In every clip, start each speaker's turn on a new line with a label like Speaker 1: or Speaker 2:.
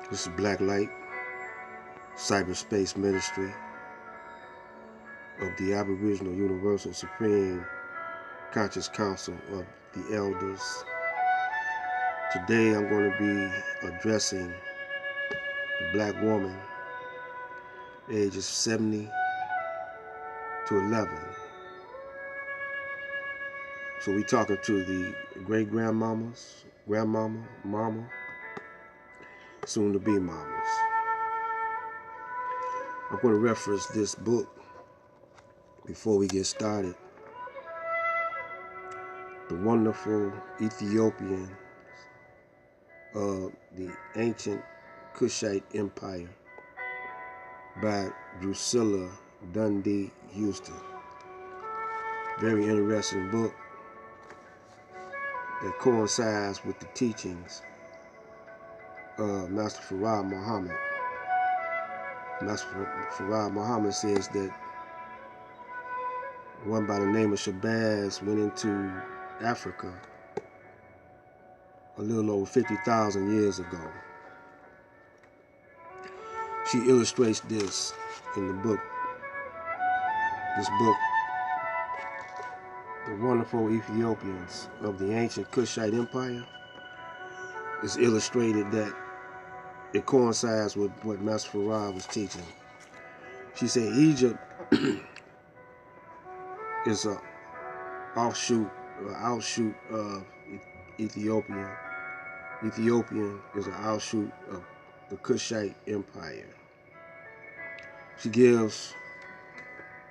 Speaker 1: This is Black Light, Cyberspace Ministry of the Aboriginal Universal Supreme Conscious Council of the Elders. Today I'm going to be addressing the black woman, ages 70 to 11. So we're talking to the great-grandmamas, grandmama, mama, soon-to-be mamas. I'm going to reference this book before we get started. The Wonderful Ethiopians of the Ancient Kushite Empire by Drusilla Dundee Houston. Very interesting book that coincides with the teachings of Master Farad Muhammad. Master Farad Muhammad says that one by the name of Shabazz went into Africa a little over 50,000 years ago. She illustrates this in the book. This book, The Wonderful Ethiopians of the Ancient Kushite Empire, is illustrated that it coincides with what Master Farad was teaching. She said Egypt is an outshoot of Ethiopia. Ethiopian is an outshoot of the Kushite Empire. She gives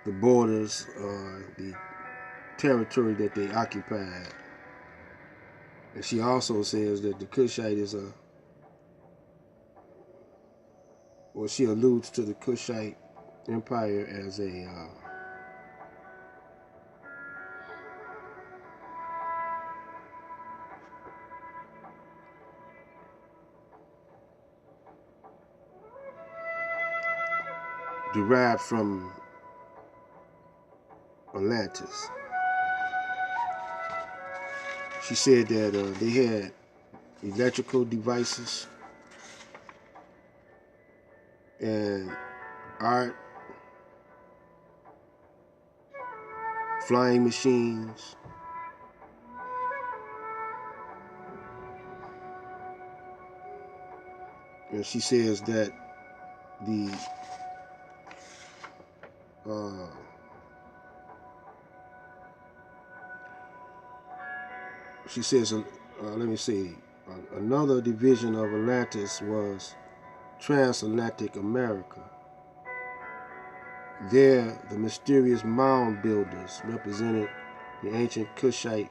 Speaker 1: the borders, the territory that they occupied. And she also says that the Kushite is she alludes to the Kushite Empire as a derived from Atlantis. She said that they had electrical devices and art, flying machines, and she says that the she says, let me see, another division of Atlantis was Transatlantic America. There, the mysterious mound builders represented the ancient Kushite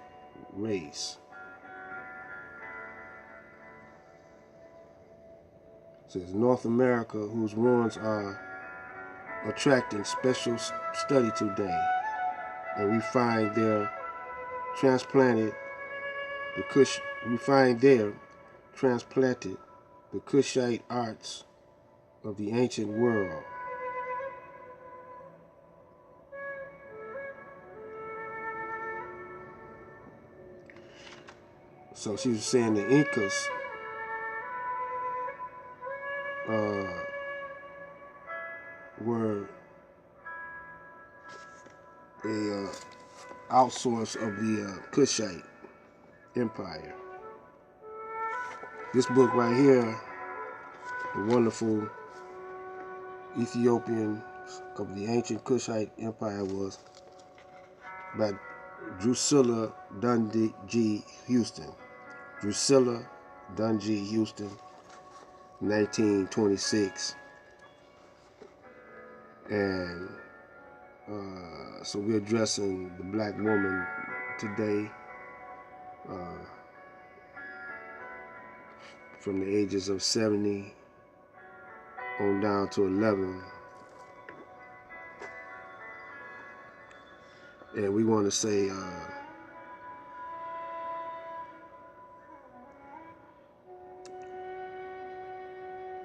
Speaker 1: race. It says North America, whose ruins are attracting special study today, and we find there transplanted the Kushite arts of the ancient world. So she was saying the Incas were a outsource of the Kushite Empire. This book right here, The Wonderful Ethiopians of the Ancient Kushite Empire, was by Drusilla Dundee Houston. Drusilla Dundee Houston, 1926. And so we're addressing the black woman today from the ages of 70 on down to 11. And we want to say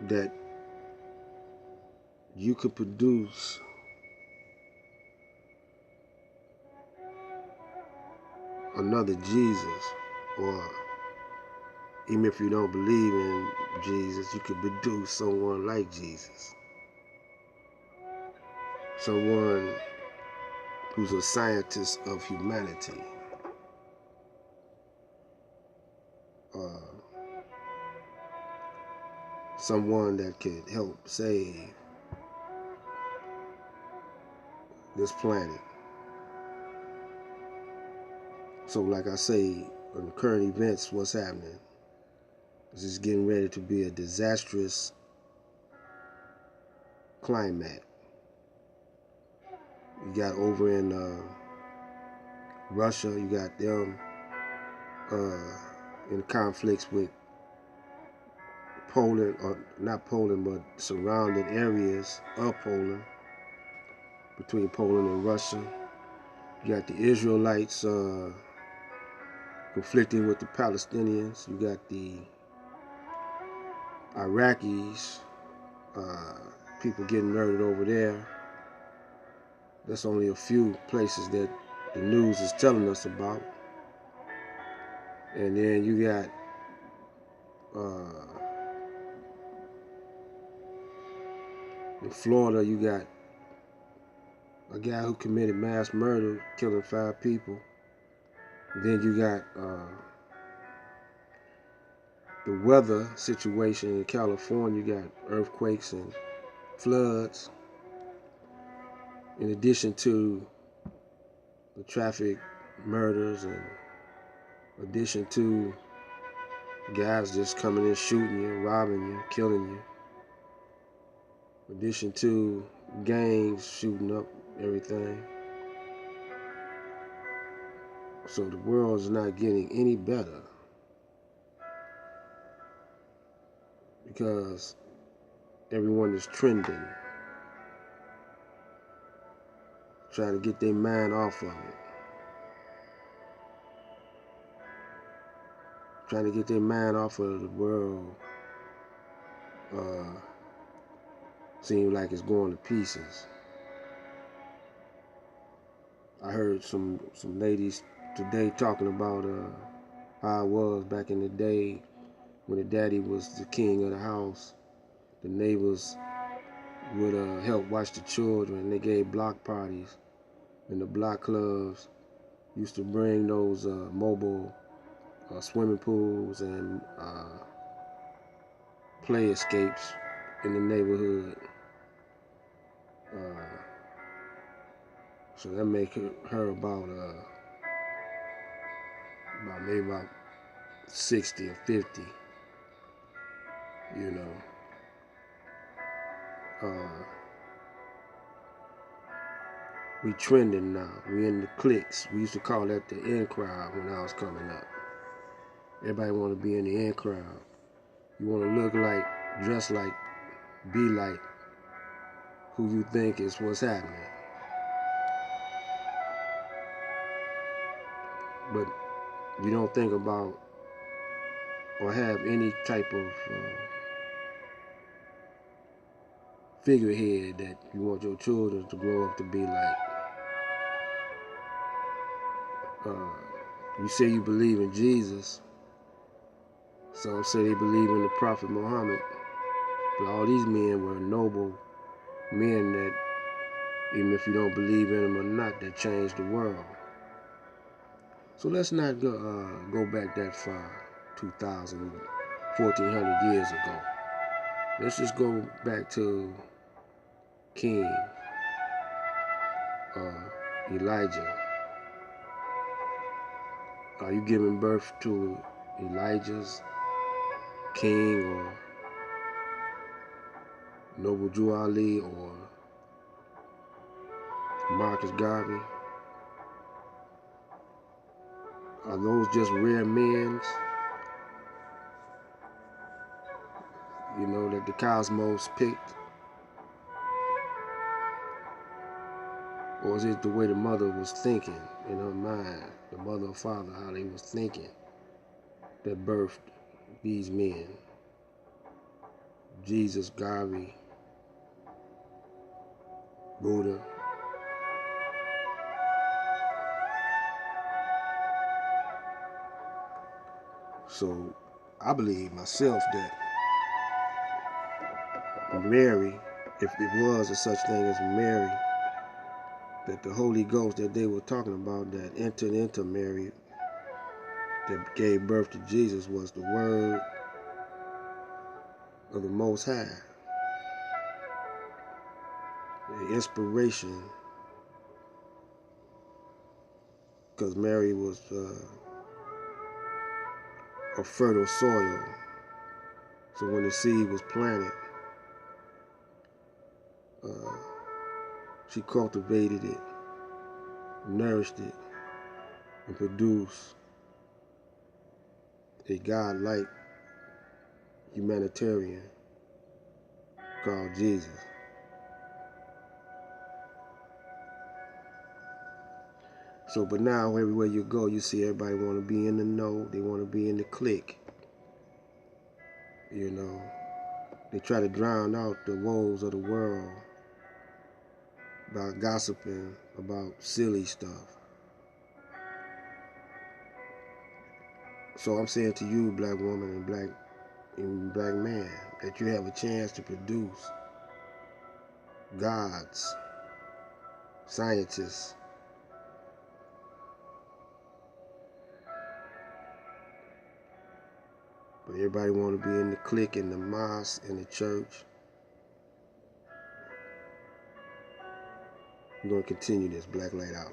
Speaker 1: that you could produce another Jesus, or even if you don't believe in Jesus, you could produce someone like Jesus. Someone who's a scientist of humanity. Someone that could help save this planet. So like I say, on the current events, what's happening? This is getting ready to be a disastrous climate. You got over in Russia, you got them in conflicts with Poland, or not Poland, but surrounding areas of Poland, between Poland and Russia. You got the Israelites conflicting with the Palestinians. You got the Iraqis, people getting murdered over there. That's only a few places that the news is telling us about. And then you got in Florida, you got a guy who committed mass murder, killing 5 people. And then you got the weather situation in California. You got earthquakes and floods, in addition to the traffic murders, and in addition to guys just coming in, shooting you, robbing you, killing you. In addition to gangs shooting up everything. So the world is not getting any better, because everyone is trending, trying to get their mind off of it, trying to get their mind off of the world. Seems like it's going to pieces. I heard some ladies today talking about how it was back in the day when the daddy was the king of the house. The neighbors would help watch the children. They gave block parties, and the block clubs used to bring those mobile swimming pools and play escapes in the neighborhood. So that make her about maybe about 60 or 50, you know. We trending now. We in the cliques. We used to call that the in crowd when I was coming up. Everybody want to be in the in crowd. You want to look like, dress like, be like who you think is what's happening. But you don't think about or have any type of figurehead that you want your children to grow up to be like. You say you believe in Jesus. Some say they believe in the Prophet Muhammad. But all these men were noble men that, even if you don't believe in them or not, that changed the world. So let's not go back that far, 2,000, 1,400 years ago. Let's just go back to King Elijah. Are you giving birth to Elijah's king, or Noble Drew Ali, or Marcus Garvey? Are those just rare men, you know, that the cosmos picked? Or is it the way the mother was thinking in her mind, the mother or father, how they was thinking, that birthed these men? Jesus, Garvey, Buddha. So I believe myself that Mary, if it was a such thing as Mary, that the Holy Ghost that they were talking about that entered into Mary, that gave birth to Jesus, was the Word of the Most High. The inspiration, because Mary was a fertile soil. So when the seed was planted, she cultivated it, nourished it, and produced a God-like humanitarian called Jesus. So, but now everywhere you go, you see everybody want to be in the know. They want to be in the clique. You know, they try to drown out the woes of the world by gossiping about silly stuff. So I'm saying to you, black woman and black man, that you have a chance to produce gods, scientists, but everybody want to be in the clique, in the mosque, in the church. We're going to continue this. Black Light out.